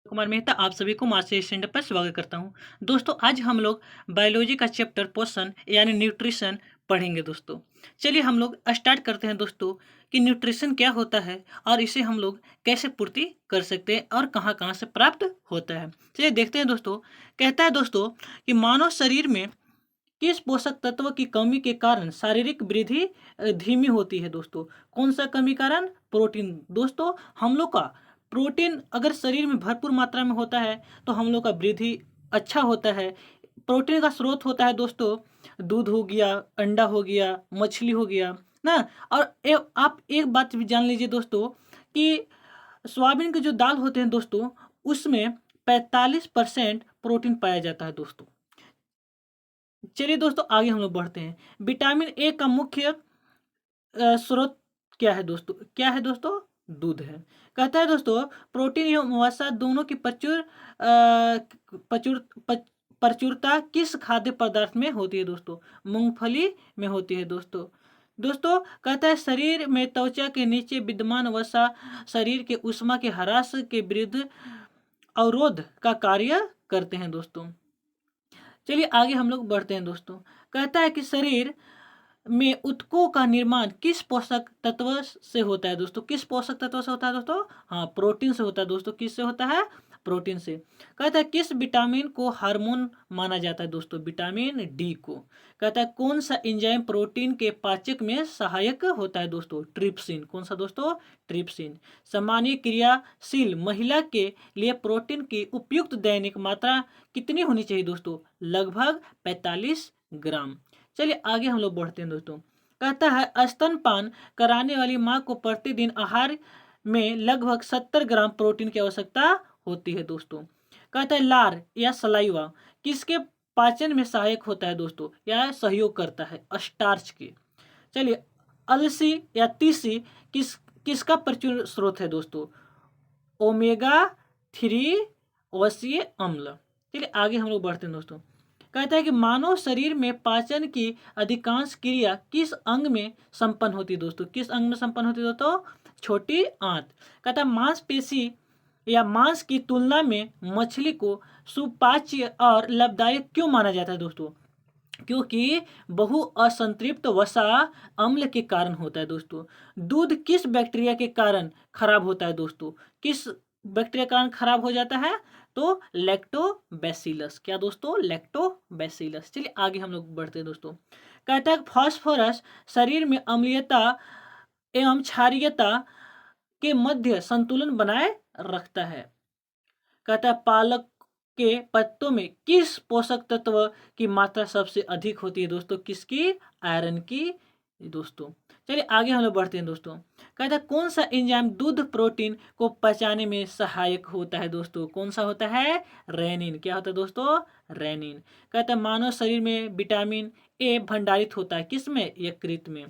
कुमार मेहता आप सभी को मास्टर स्टैंडअप पर स्वागत करता हूं। दोस्तों आज हम लोग बायोलॉजी का चैप्टर पोषण यानी न्यूट्रिशन पढ़ेंगे। दोस्तों चलिए हम लोग स्टार्ट करते हैं दोस्तों कि न्यूट्रिशन क्या होता है और इसे हम लोग कैसे पूर्ति कर सकते हैं और कहां कहां से प्राप्त होता है। चलिए देखते हैं दोस्तों। कहता है दोस्तों कि मानव शरीर में किस पोषक तत्व की कमी के कारण शारीरिक वृद्धि धीमी होती है। दोस्तों कौन सा कमी कारण? प्रोटीन। दोस्तों हम लोग का प्रोटीन अगर शरीर में भरपूर मात्रा में होता है तो हम लोग का वृद्धि अच्छा होता है। प्रोटीन का स्रोत होता है दोस्तों दूध हो गया, अंडा हो गया, मछली हो गया ना। और आप एक बात भी जान लीजिए दोस्तों कि सोयाबीन के जो दाल होते हैं दोस्तों उसमें 45% प्रोटीन पाया जाता है। दोस्तों चलिए दोस्तों आगे हम लोग बढ़ते हैं। विटामिन ए का मुख्य स्रोत क्या है दोस्तों? क्या है दोस्तों? दूध है। कहता है दोस्तों प्रोटीन एवं वसा दोनों की प्रचुर पच- प्रचुरता किस खाद्य पदार्थ में होती है दोस्तों? मूंगफली में होती है। दोस्तों दोस्तों कहता है शरीर में त्वचा के नीचे विद्यमान वसा शरीर के ऊष्मा के ह्रास के विरुद्ध अवरोध का कार्य करते हैं। दोस्तों चलिए आगे हम लोग बढ़ते हैं। दोस्तों कहता है कि शरीर में ऊतकों का निर्माण किस पोषक तत्व से होता है? दोस्तों किस पोषक तत्व से होता है दोस्तों? हाँ, प्रोटीन से होता है। दोस्तों किस से होता है? प्रोटीन से। कहता है किस विटामिन को हार्मोन माना जाता है? दोस्तों विटामिन डी को। कहता है कौन सा एंजाइम प्रोटीन के पाचक में सहायक होता है? दोस्तों ट्रिप्सिन। कौन सा दोस्तों? ट्रिप्सिन। सामान्य क्रियाशील महिला के लिए प्रोटीन की उपयुक्त दैनिक मात्रा कितनी होनी चाहिए? दोस्तों लगभग 45 ग्राम। चलिए आगे हम लोग बढ़ते हैं। दोस्तों कहता है स्तनपान कराने वाली माँ को प्रतिदिन आहार में लगभग 70 ग्राम प्रोटीन की आवश्यकता होती है। दोस्तों कहता है लार या सलाइवा किसके पाचन में सहायक होता है? दोस्तों या सहयोग करता है? स्टार्च के। चलिए अलसी या तीसी किसका प्रचुर स्रोत है? दोस्तों ओमेगा 3 वसीय अम्ल। चलिए आगे हम लोग बढ़ते हैं। दोस्तों कहता है कि मानव शरीर में पाचन की अधिकांश क्रिया किस अंग में संपन्न होती है? दोस्तों किस अंग में संपन्न होती है? दोस्तों छोटी आंत। कहता है मांसपेशी या मांस की तुलना में मछली को सुपाच्य और लाभदायक क्यों माना जाता है? दोस्तों क्योंकि बहु असंतृप्त वसा अम्ल के कारण होता है। दोस्तों दूध किस बैक्टीरिया के कारण खराब होता है? दोस्तों किस बैक्टीरिया के कारण खराब हो जाता है? तो लैक्टोबैसिलस। क्या दोस्तों? लैक्टोबैसिलस। चलिए आगे हम लोग बढ़ते हैं। दोस्तों कहता है फास्फोरस शरीर में अम्लीयता एवं क्षारीयता के मध्य संतुलन बनाए रखता है। कहता है पालक के पत्तों में किस पोषक तत्व की मात्रा सबसे अधिक होती है? दोस्तों किसकी? आयरन की। दोस्तों चलिए आगे हम लोग बढ़ते हैं। दोस्तों कहता है कौन सा एंजाइम दूध प्रोटीन को पचाने में सहायक होता है? दोस्तों कौन सा होता है? रेनिन। क्या होता है दोस्तों? रेनिन। कहता है मानव शरीर में विटामिन ए भंडारित होता है किसमें? यकृत में।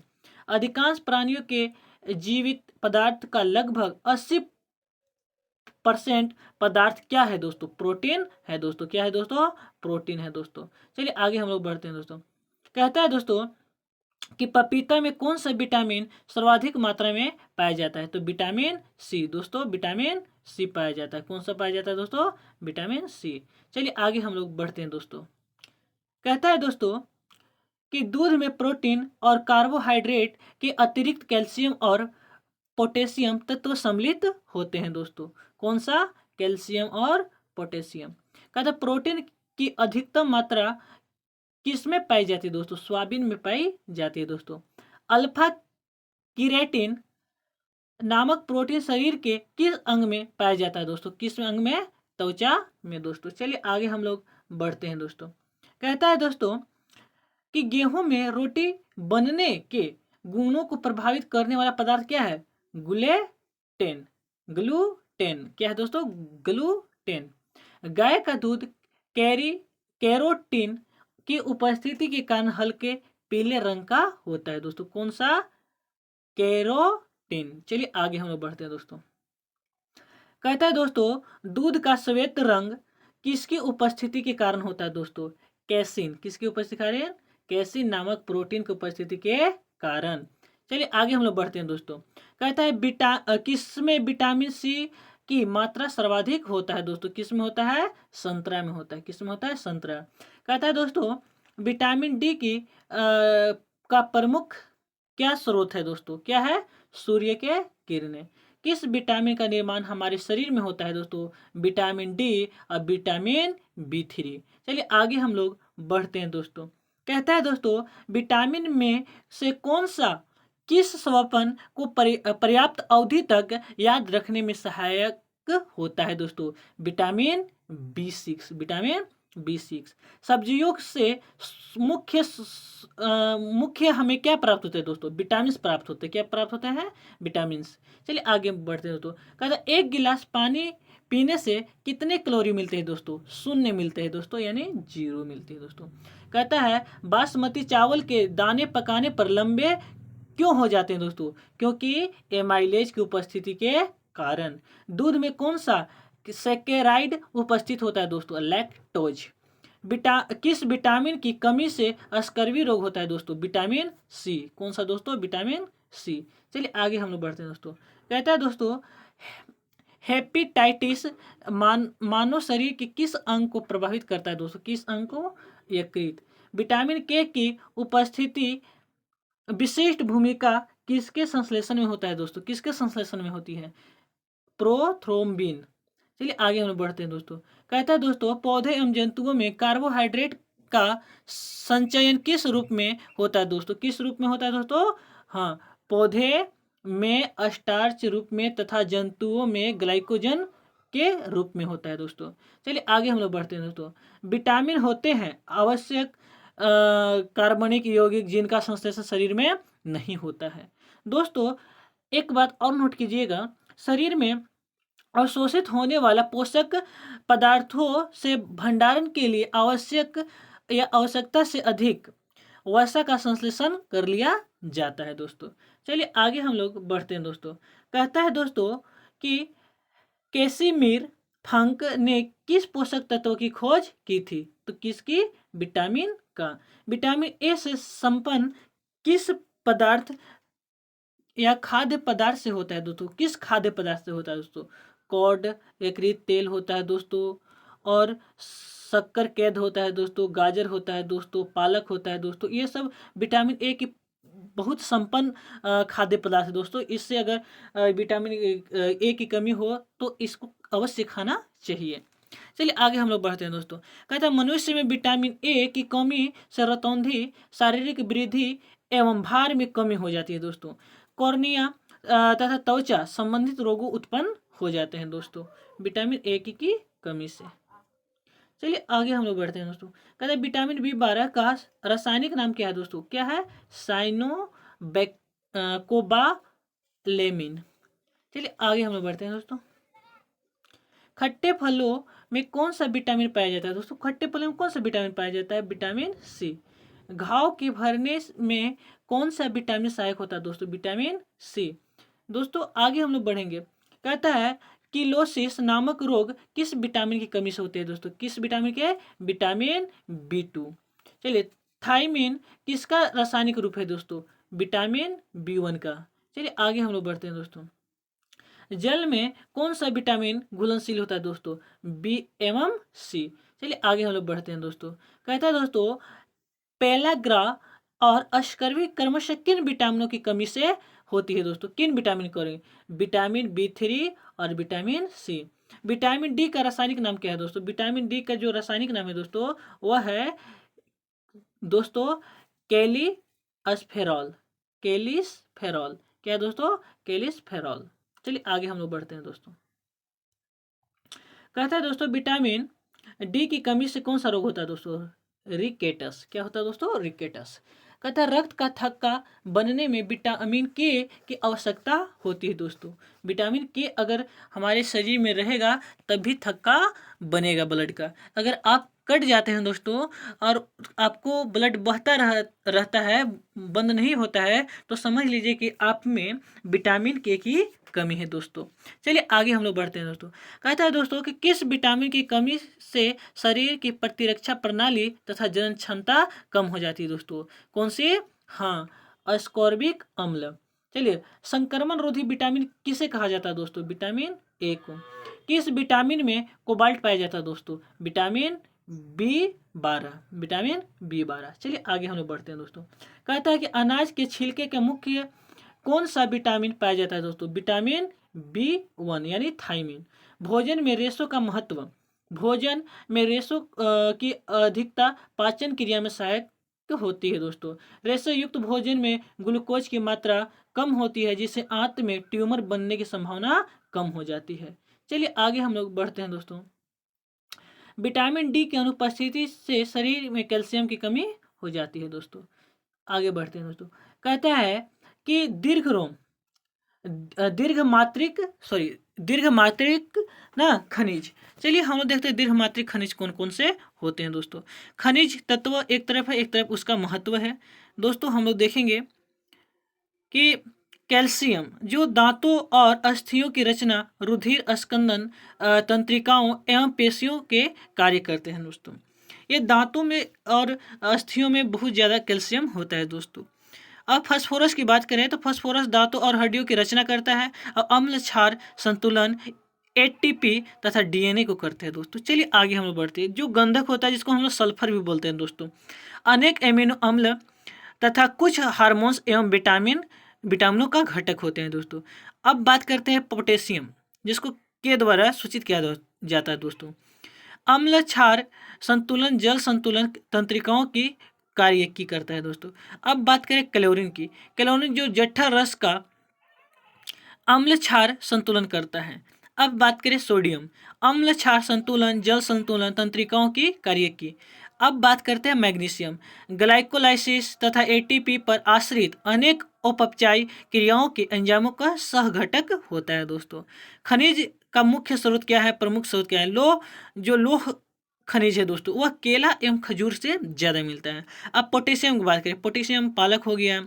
अधिकांश प्राणियों के जीवित पदार्थ का लगभग 80% पदार्थ क्या है? दोस्तों प्रोटीन है। दोस्तों क्या है? दोस्तों प्रोटीन है। दोस्तों चलिए आगे हम लोग बढ़ते हैं। दोस्तों कहता है दोस्तों कि पपीता में कौन सा विटामिन सर्वाधिक मात्रा में पाया जाता है? तो विटामिन सी। दोस्तों विटामिन सी पाया जाता है। कौन सा पाया जाता है? दोस्तों विटामिन सी। चलिए आगे हम लोग बढ़ते हैं। दोस्तों कहता है दोस्तों कि दूध में प्रोटीन और कार्बोहाइड्रेट के अतिरिक्त कैल्शियम और पोटेशियम तत्व सम्मिलित होते हैं। दोस्तों कौन सा? कैल्शियम और पोटेशियम। कहता प्रोटीन की अधिकतम मात्रा किसमें पाई जाती है? दोस्तों सोयाबीन में पाई जाती है। दोस्तों अल्फा कीरेटिन नामक प्रोटीन शरीर के किस अंग में पाया जाता है? दोस्तों किस अंग में? त्वचा में। दोस्तों चलिए आगे हम लोग बढ़ते हैं। दोस्तों कहता है दोस्तों कि गेहूं में रोटी बनने के गुणों को प्रभावित करने वाला पदार्थ क्या है? ग्लूटेन। ग्लूटेन क्या है दोस्तों? ग्लूटेन। गाय का दूध कैरोटीन की उपस्थिति के कारण हल्के पीले रंग का होता है। दोस्तों कौन सा? कैरोटीन। चलिए आगे हम लोग बढ़ते हैं। दोस्तों कहता है दोस्तों दूध का श्वेत रंग किसकी उपस्थिति के कारण होता है? दोस्तों कैसिन। किसकी उपस्थिति के कारण? कैसिन नामक प्रोटीन की उपस्थिति के कारण। चलिए आगे हम लोग बढ़ते हैं। दोस्तों कहता है किसमें विटामिन सी की मात्रा सर्वाधिक होता है दोस्तों, किस में होता है? संतरा में होता है। किस में होता है? संतरा। कहता है दोस्तों विटामिन डी की का प्रमुख क्या स्रोत है दोस्तों? क्या है? सूर्य के किरणें। किस विटामिन का निर्माण हमारे शरीर में होता है दोस्तों? विटामिन डी और विटामिन बी3। चलिए आगे हम लोग बढ़ते हैं दोस्तों। कहता है दोस्तों विटामिन में से कौन सा किस स्वपन को पर्याप्त अवधि तक याद रखने में सहायक होता है दोस्तों? Vitamin B6. Vitamin B6. सब्जियों से मुख्य हमें क्या प्राप्त होता है दोस्तों? विटामिन प्राप्त होते हैं। क्या प्राप्त होते हैं? विटामिन। चलिए आगे बढ़ते हैं दोस्तों। कहता है एक गिलास पानी पीने से कितने कैलोरी मिलते हैं दोस्तों? 0 मिलते हैं दोस्तों, यानी 0 मिलते हैं दोस्तों। कहता है बासमती चावल के दाने पकाने पर लंबे क्यों हो जाते हैं दोस्तों? क्योंकि एमाइलेज की उपस्थिति के कारण। दूध में कौन सा सैकेराइड उपस्थित होता है दोस्तों? लैक्टोज। किस विटामिन की कमी से स्कर्वी रोग होता है दोस्तों? Vitamin C. कौन सा दोस्तों? Vitamin C. चलिए आगे हम लोग बढ़ते हैं दोस्तों। कहता है दोस्तों हेपेटाइटिस मानव शरीर के किस अंग को प्रभावित करता है दोस्तों? किस अंग को? यकृत। विटामिन के की उपस्थिति विशिष्ट भूमिका किसके संश्लेषण में होता है दोस्तों? किसके संश्लेषण में होती है? प्रोथ्रोम्बिन। चलिए आगे हम लोग बढ़ते हैं दोस्तों। कहता है दोस्तों पौधे एवं जंतुओं में कार्बोहाइड्रेट का संचयन किस रूप में होता है दोस्तों? किस रूप में होता है दोस्तों? हाँ, पौधे में स्टार्च रूप में तथा जंतुओं में ग्लाइकोजन के रूप में होता है दोस्तों। चलिए आगे हम लोग बढ़ते हैं दोस्तों। विटामिन होते हैं आवश्यक कार्बनिक यौगिक जिनका संश्लेषण शरीर में नहीं होता है दोस्तों। एक बात और नोट कीजिएगा, शरीर में अवशोषित होने वाला पोषक पदार्थों से भंडारण के लिए आवश्यक या आवश्यकता से अधिक वसा का संश्लेषण कर लिया जाता है दोस्तों। चलिए आगे हम लोग बढ़ते हैं दोस्तों। कहता है दोस्तों कि कैसिमिर फंक ने किस पोषक तत्व की खोज की थी? तो किसकी? विटामिन का। विटामिन ए से संपन्न किस पदार्थ या खाद्य पदार्थ से होता है दोस्तों? किस खाद्य पदार्थ से होता है दोस्तों? कॉड, यकृत तेल होता है दोस्तों, और शक्कर कैद होता है दोस्तों, गाजर होता है दोस्तों, पालक होता है दोस्तों। ये सब विटामिन ए की बहुत संपन्न खाद्य पदार्थ है दोस्तों। इससे अगर विटामिन ए की कमी हो तो इसको अवश्य खाना चाहिए। चलिए आगे हम लोग बढ़ते हैं दोस्तों। कहता है मनुष्य में विटामिन ए की कमी से रतौंधी, शारीरिक वृद्धि एवं भार में कमी हो जाती है दोस्तों। कॉर्निया तथा त्वचा संबंधित रोगों उत्पन्न हो जाते हैं दोस्तों विटामिन ए की कमी से। चलिए आगे हम लोग बढ़ते हैं दोस्तों। कहते हैं विटामिन बी12 का रासायनिक नाम क्या है दोस्तों? क्या है? कोबालेमिन। चलिए आगे हम लोग बढ़ते हैं दोस्तों। खट्टे फलों में कौन सा विटामिन पाया जाता है दोस्तों? खट्टे फलों में कौन सा विटामिन पाया जाता है? Vitamin C. घाव के भरने में कौन सा विटामिन सहायक होता है दोस्तों? Vitamin C. दोस्तों आगे हम लोग बढ़ेंगे। कहता है किलोसिस नामक रोग किस विटामिन की कमी से होते हैं दोस्तों? किस विटामिन के? विटामिन बी2। चलिए थायमिन किसका रासायनिक रूप है दोस्तों? विटामिन बी1 का। चलिए आगे हम लोग बढ़ते हैं दोस्तों। जल में कौन सा विटामिन घुलनशील होता है दोस्तों? बी एवं सी। चलिए आगे हम लोग बढ़ते हैं दोस्तों। कहता है दोस्तों पेलाग्रा और अस्कर्वी क्रमशः किन विटामिनों की कमी से होती है दोस्तों? किन विटामिन की? विटामिन बी3 और विटामिन सी। विटामिन डी का रासायनिक नाम क्या है दोस्तों? विटामिन डी का जो रासायनिक नाम है दोस्तों वह है दोस्तों कैलिसफेरॉल। कैलिसफेरॉल। क्या है दोस्तों? कैलिसफेरॉल। चलिए आगे हम लोग बढ़ते हैं दोस्तों। कहता है दोस्तों विटामिन डी की कमी से कौन सा रोग होता है दोस्तों? रिकेटस। क्या होता है दोस्तों? रिकेटस। कहता है रक्त का थक्का बनने में विटामिन के की आवश्यकता होती है दोस्तों। विटामिन के अगर हमारे शरीर में रहेगा तभी थक्का बनेगा ब्लड का। अगर आप कट जाते हैं दोस्तों और आपको ब्लड बहता रहता है, बंद नहीं होता है, तो समझ लीजिए कि आप में विटामिन के की कमी है दोस्तों। चलिए आगे हम लोग बढ़ते हैं दोस्तों। कहता है दोस्तों कि किस विटामिन की कमी से शरीर की प्रतिरक्षा प्रणाली तथा जनन क्षमता कम हो जाती है दोस्तों? कौन सी? हाँ, अस्कॉर्बिक अम्ल। चलिए, संक्रमण रोधी विटामिन किसे कहा जाता है दोस्तों? विटामिन ए को। किस विटामिन में कोबाल्ट पाया जाता है दोस्तों? Vitamin B12, vitamin B12। चलिए आगे हम लोग बढ़ते हैं दोस्तों। कहता है कि अनाज के छिलके के मुख्य कौन सा विटामिन पाया जाता है दोस्तों? विटामिन B1 यानी थायमिन। भोजन में रेशों का महत्व। भोजन में रेशों की अधिकता पाचन क्रिया में सहायक होती है दोस्तों। रेशा युक्त भोजन में ग्लूकोज की मात्रा कम होती है, जिससे आंत में ट्यूमर बनने की संभावना कम हो जाती है। चलिए आगे हम लोग बढ़ते हैं दोस्तों। विटामिन डी की अनुपस्थिति से शरीर में कैल्शियम की कमी हो जाती है दोस्तों। आगे बढ़ते हैं दोस्तों। कहता है कि दीर्घ मात्रिक ना खनिज। चलिए हम लोग देखते हैं दीर्घ मात्रिक खनिज कौन कौन से होते हैं दोस्तों। खनिज तत्व एक तरफ है, एक तरफ उसका महत्व है दोस्तों। हम लोग देखेंगे कि कैल्शियम जो दांतों और अस्थियों की रचना, रुधिर स्कंदन, तंत्रिकाओं एवं पेशियों के कार्य करते हैं दोस्तों। ये दांतों में और अस्थियों में बहुत ज़्यादा कैल्शियम होता है दोस्तों। अब फास्फोरस की बात करें तो फास्फोरस दांतों और हड्डियों की रचना करता है और अम्ल क्षार संतुलन, एटीपी तथा डीएनए को करते हैं दोस्तों। चलिए आगे हम लोग बढ़ते हैं। जो गंधक होता है जिसको हम लोग सल्फर भी बोलते हैं दोस्तों, अनेक एमिनो अम्ल तथा कुछ हार्मोन्स एवं विटामिनों का घटक होते हैं दोस्तों। अब बात करते हैं पोटेशियम, जिसको के द्वारा सूचित किया जाता है दोस्तों। अम्ल क्षार संतुलन, जल संतुलन, तंत्रिकाओं की कार्य की करता है दोस्तों। अब बात करें क्लोरीन की। क्लोरीन जो जठर रस का अम्ल क्षार संतुलन करता है। अब बात करें सोडियम, अम्ल क्षार संतुलन, जल संतुलन, तंत्रिकाओं की कार्य की। अब बात करते हैं मैग्नीशियम, ग्लाइकोलाइसिस तथा एटीपी पर आश्रित अनेक अपचयी क्रियाओं के एंजाइमों का सहघटक होता है दोस्तों। खनिज का मुख्य स्रोत क्या है, प्रमुख स्रोत क्या है? लोह खनिज है दोस्तों, वह केला एवं खजूर से ज़्यादा मिलता है। अब पोटेशियम की बात करें, पोटेशियम पालक हो गया।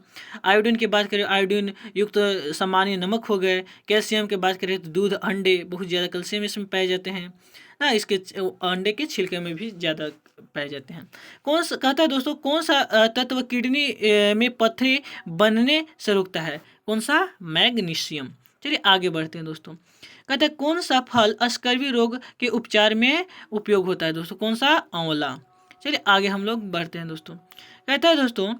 आयोडीन की बात करें, आयोडीन युक्त सामान्य नमक हो गए। कैल्शियम की बात करें तो दूध, अंडे, बहुत ज़्यादा कैल्शियम इसमें पाए जाते हैं ना। इसके अंडे के छिलके में भी ज़्यादा पाए जाते हैं। कौन सा कहता है दोस्तों, कौन सा तत्व किडनी में पथरी बनने से रोकता है? कौन सा? मैग्नीशियम। चलिए आगे बढ़ते हैं दोस्तों। कहते हैं कौन सा फल स्कर्वी रोग के उपचार में उपयोग होता है दोस्तों? कौन सा? आंवला। चलिए आगे हम लोग बढ़ते हैं दोस्तों। कहता है दोस्तों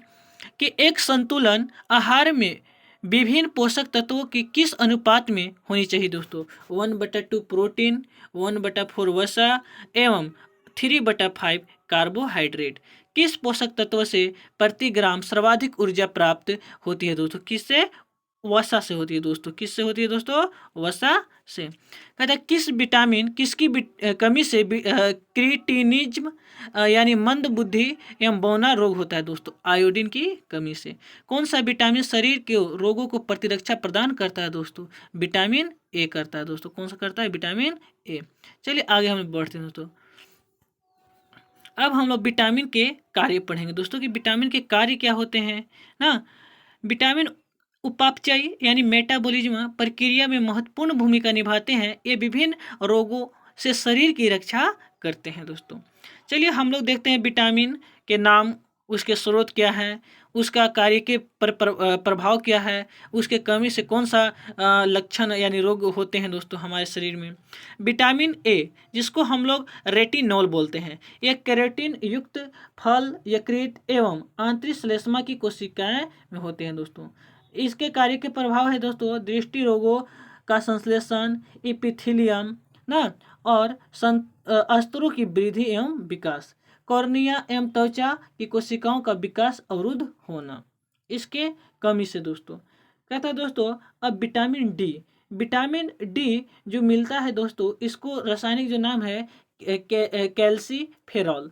कि एक संतुलन आहार में विभिन्न पोषक तत्वों की किस अनुपात में होनी चाहिए दोस्तों? 1/2 प्रोटीन, 1/4 वसा एवं 3/5 कार्बोहाइड्रेट। किस पोषक तत्व से प्रति ग्राम सर्वाधिक ऊर्जा प्राप्त होती है दोस्तों? किससे? वसा से होती है दोस्तों। किससे होती है दोस्तों? वसा से। कहता है किस विटामिन किसकी कमी से क्रिटिनिज्म यानी मंद बुद्धि एवं बौना रोग होता है दोस्तों? आयोडीन की कमी से। कौन सा विटामिन शरीर के रोगों को प्रतिरक्षा प्रदान करता है दोस्तों? विटामिन ए करता है दोस्तों। कौन सा करता है? Vitamin A. चलिए आगे हम बढ़ते हैं दोस्तों। अब हम लोग विटामिन के कार्य पढ़ेंगे दोस्तों कि विटामिन के कार्य क्या होते हैं ना। विटामिन उपापचय यानी मेटाबॉलिज्म प्रक्रिया में महत्वपूर्ण भूमिका निभाते हैं। ये विभिन्न रोगों से शरीर की रक्षा करते हैं दोस्तों। चलिए हम लोग देखते हैं विटामिन के नाम, उसके स्रोत क्या है, उसका कार्य के प्रभाव क्या है, उसके कमी से कौन सा लक्षण यानी रोग होते हैं दोस्तों हमारे शरीर में। विटामिन ए जिसको हम लोग रेटिनॉल बोलते हैं, यह केराटिन युक्त फल, यकृत एवं आंतरिक श्लेष्मा की कोशिकाएं में होते हैं दोस्तों। इसके कार्य के प्रभाव है दोस्तों दृष्टि रोगों का संश्लेषण, इपिथीलियम ना, और अस्तरों की वृद्धि एवं विकास, कॉर्निया एवं त्वचा की कोशिकाओं का विकास अवरुद्ध होना, इसके कमी से दोस्तों। कहता है दोस्तों अब विटामिन डी जो मिलता है दोस्तों, इसको रासायनिक जो नाम है कैल्सीफेरॉल।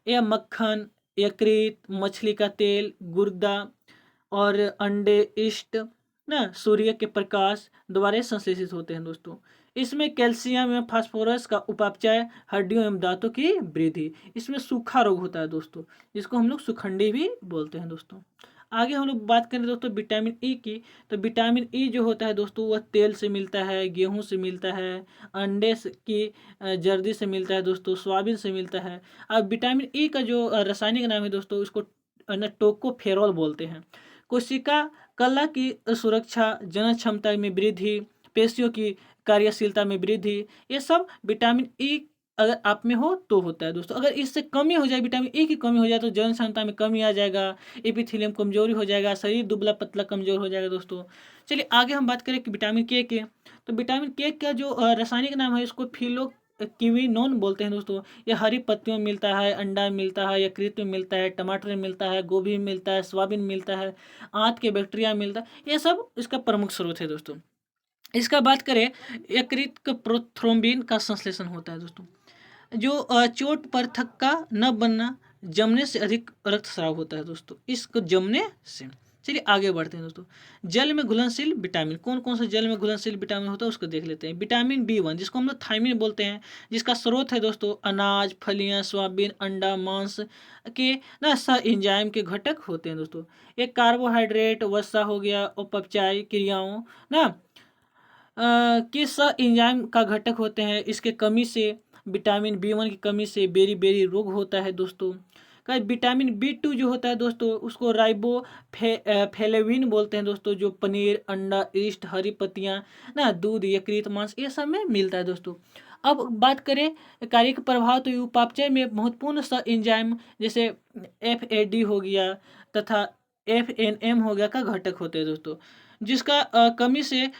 यह मक्खन, यकृत, मछली का तेल, गुर्दा और अंडे, इष्ट ना, सूर्य के प्रकाश द्वारा संश्लेषित होते हैं दोस्तों। इसमें कैल्शियम एवं फास्फोरस का उपापचय, हड्डियों एवं दांतों की वृद्धि। इसमें सूखा रोग होता है दोस्तों, जिसको हम लोग सुखंडी भी बोलते हैं दोस्तों। आगे हम लोग बात करें दोस्तों विटामिन ई की, तो विटामिन ई जो होता है दोस्तों वह तेल से मिलता है, गेहूं से मिलता है, अंडे की जर्दी से मिलता है दोस्तों, सोयाबीन से मिलता है। अब विटामिन ई का जो रासायनिक नाम है दोस्तों, उसको टोकोफेरॉल बोलते हैं। कोशिका कला की सुरक्षा, जनन क्षमता में वृद्धि, पेशियों की कार्यशीलता में वृद्धि, ये सब विटामिन ई अगर आप में हो तो होता है दोस्तों। अगर इससे कमी हो जाए, विटामिन ई की कमी हो जाए तो जनन क्षमता में कमी आ जाएगा, एपिथेलियम कमजोरी हो जाएगा, शरीर दुबला पतला कमजोर हो जाएगा दोस्तों। चलिए आगे हम बात करें कि विटामिन के, तो विटामिन के का जो रासायनिक नाम है, इसको फिलो किविनोन बोलते हैं दोस्तों। ये हरी पत्तियों में मिलता है, अंडा में मिलता है, यकृत में मिलता है, टमाटर में मिलता है, गोभी में मिलता है, सोयाबीन में मिलता है, आंत के बैक्टीरिया में मिलता है। ये सब इसका प्रमुख स्रोत है दोस्तों। इसका बात करें, यकृत का प्रोथ्रोम्बिन का संश्लेषण होता है दोस्तों। जो चोट पर थक्का न बनना, जमने से अधिक रक्तस्राव होता है दोस्तों, इसको जमने से। चलिए आगे बढ़ते हैं दोस्तों। जल में घुलनशील विटामिन, कौन कौन सा जल में घुलनशील विटामिन होता है उसको देख लेते हैं। विटामिन B1 जिसको हम लोग थायमिन बोलते हैं, जिसका स्रोत है दोस्तों अनाज, फलियां, सोयाबीन, अंडा, मांस के ना सह एंजाइम के घटक होते हैं दोस्तों। एक कार्बोहाइड्रेट वसा हो गया, अपचय क्रियाओं ना के सह एंजाइम का घटक होते हैं। इसके कमी से, विटामिन B1 की कमी से बेरी बेरी रोग होता है दोस्तों। का विटामिन B2 जो होता है दोस्तों, उसको फ्लेविन बोलते हैं दोस्तों, जो पनीर, अंडा, ईस्ट, हरी पत्तियां ना, दूध, यकृत, मांस, ये सब में मिलता है दोस्तों। अब बात करें कार्यिक प्रभाव, तो उपापचय में महत्वपूर्ण सह एंजाइम जैसे FAD हो गया तथा FNM हो गया का घटक होते हैं दोस्तों, जिसका कमी से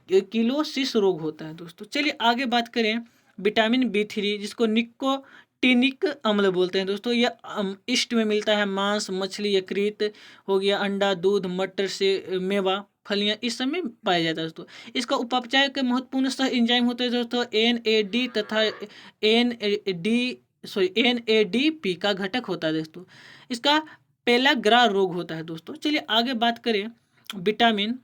किलोसिस रोग होता है दोस्तों। चलिए आगे बात करें विटामिन B3 जिसको निकोटिनिक अम्ल बोलते हैं दोस्तों। यह ईस्ट में मिलता है, मांस, मछली, यकृत हो गया, अंडा, दूध, मटर से मेवा, फलियां, इस सब में पाया जाता है दोस्तों। इसका उपापचय के महत्वपूर्ण सह एंजाइम होते हैं दोस्तों NAD तथा NADP का घटक होता है दोस्तों। इसका पेलाग्रा रोग होता है दोस्तों। चलिए आगे बात करें विटामिन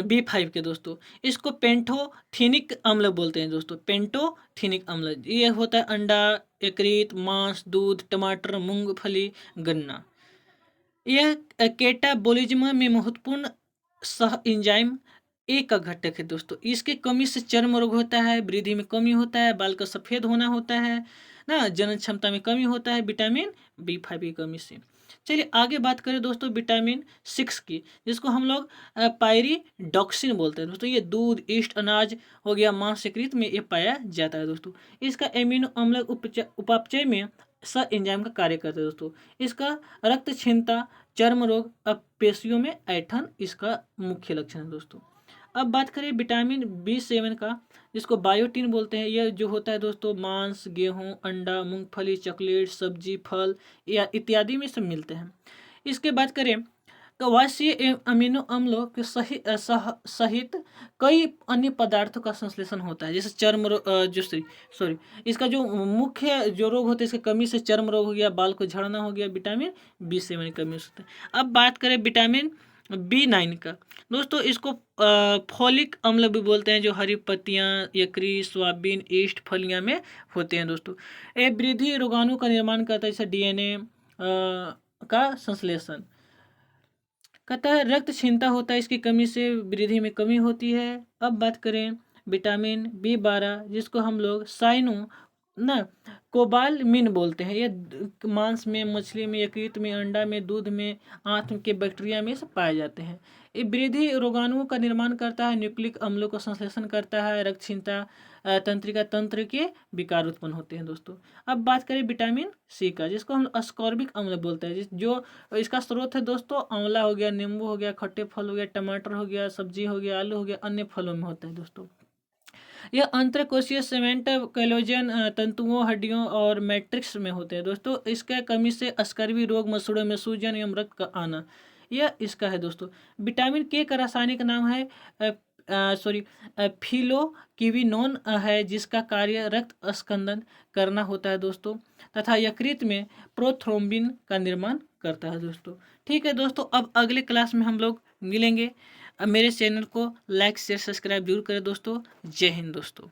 B5 के दोस्तों, इसको पेंटोथेनिक अम्ल बोलते हैं दोस्तों। पेंटोथेनिक अम्ल ये होता है अंडा, यकृत, मांस, दूध, टमाटर, मूंगफली, गन्ना। यह कैटाबोलिज्म में महत्वपूर्ण सह एंजाइम ए का घटक है दोस्तों। इसके कमी से चर्म रोग होता है, वृद्धि में कमी होता है, बाल का सफेद होना होता है ना, जनन क्षमता में कमी होता है विटामिन B5 की कमी से। चलिए आगे बात करें दोस्तों विटामिन 6 की, जिसको हम लोग पायरिडॉक्सिन बोलते हैं दोस्तों। ये दूध, ईस्ट, अनाज हो गया, मांस, यकृत में ये पाया जाता है दोस्तों। इसका एमिनो अम्ल उपापचय में सह एंजाइम का कार्य करता है दोस्तों। इसका रक्त क्षीणता, चर्म रोग, पेशियों में ऐंठन इसका मुख्य लक्षण है दोस्तों। अब बात करें विटामिन B7 का, जिसको बायोटिन बोलते हैं। यह जो होता है दोस्तों मांस, गेहूं, अंडा, मूंगफली, चॉकलेट, सब्जी, फल या इत्यादि में सब मिलते हैं। इसके बात करें कवासीय अमीनो अम्लों के सहित कई अन्य पदार्थों का संश्लेषण होता है, जैसे चर्म इसका जो मुख्य जो रोग होते हैं, इसकी कमी से चर्म रोग हो गया, बाल को झड़ना हो गया, विटामिन B7 की कमी से होता है। अब बात करें विटामिन B9 का दोस्तों, इसको फोलिक अम्ल भी बोलते हैं, जो हरी पत्तियां, यकृत, सोयाबीन, ईस्ट, फलियां में होते हैं दोस्तों। ये वृद्धि रोगाणु का निर्माण करता है, जैसे DNA का संश्लेषण कहता है। रक्त क्षीणता होता है, इसकी कमी से वृद्धि में कमी होती है। अब बात करें विटामिन B12 जिसको हम लोग साइनो ना कोबालमिन बोलते हैं। ये मांस में, मछली में, यकृत में, अंडा में, दूध में, आंत के बैक्टीरिया में सब पाए जाते हैं। ये वृद्धि रोगाणुओं का निर्माण करता है, न्यूक्लिक अम्लों का संश्लेषण करता है, रक्त क्षीणता तंत्रिका तंत्र के विकार उत्पन्न होते हैं दोस्तों। अब बात करें विटामिन C का, जिसको हम अस्कॉर्बिक अम्ल बोलते हैं, जो इसका स्रोत है दोस्तों आंवला हो गया, नींबू हो गया, खट्टे फल हो गया, टमाटर हो गया, सब्जी हो गया, आलू हो गया, अन्य फलों में होता है दोस्तों। यह अंतरकोशीय सीमेंट, कोलेजन तंतुओं, हड्डियों और मैट्रिक्स में होते हैं दोस्तों। इसका कमी से स्कर्वी रोग, मसूड़ों में सूजन एवं रक्त का आना, यह इसका है दोस्तों। विटामिन के का रासायनिक नाम है फिलोक्विनोन है, जिसका कार्य रक्त स्कंदन करना होता है दोस्तों, तथा यकृत में प्रोथ्रोम्बिन का निर्माण करता है दोस्तों। ठीक है दोस्तों, अब अगले क्लास में हम लोग मिलेंगे। अब मेरे चैनल को लाइक शेयर सब्सक्राइब जरूर करें दोस्तों। जय हिंद दोस्तों।